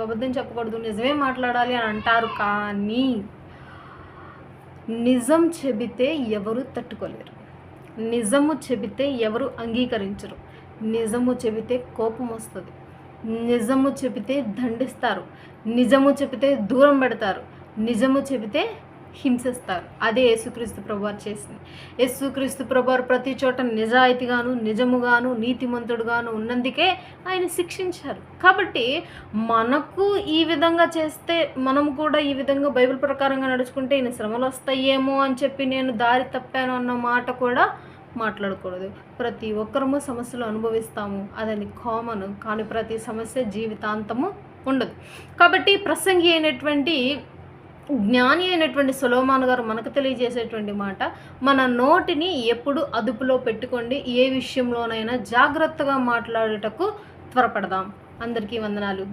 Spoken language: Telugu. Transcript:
అబద్ధం చెప్పకూడదు, నిజమే మాట్లాడాలి అని అంటారు. కానీ నిజం చెబితే ఎవరు తట్టుకోలేరు, నిజము చెబితే ఎవరు అంగీకరించరు, నిజము చెబితే కోపం వస్తుంది, నిజము చెబితే దండిస్తారు, నిజము చెబితే దూరం పెడతారు, నిజము చెబితే హింసిస్తారు. అదే యేసుక్రీస్తు ప్రభువారు చేసింది. యేసుక్రీస్తు ప్రభువారు ప్రతి చోట నిజాయితీగాను, నిజముగాను, నీతిమంతుడుగాను ఉన్నందుకే ఆయన శిక్షించారు. కాబట్టి మనకు ఈ విధంగా చేస్తే, మనం కూడా ఈ విధంగా బైబిల్ ప్రకారంగా నడుచుకుంటే ఈయన శ్రమలు వస్తాయేమో అని చెప్పి నేను దారి తప్పాను అన్న మాట కూడా మాట్లాడకూడదు. ప్రతి ఒక్కరము సమస్యలు అనుభవిస్తాము, అదని కామన్. కానీ ప్రతి సమస్య జీవితాంతము ఉండదు. కాబట్టి ప్రసంగి అయినటువంటి, జ్ఞాని అయినటువంటి సొలొమోను గారు మనకు తెలియజేసేటువంటి మాట, మన నోటిని ఎప్పుడు అదుపులో పెట్టుకోండి, ఏ విషయంలోనైనా జాగ్రత్తగా మాట్లాడుటకు త్వరపడదాం. అందరికీ వందనాలు.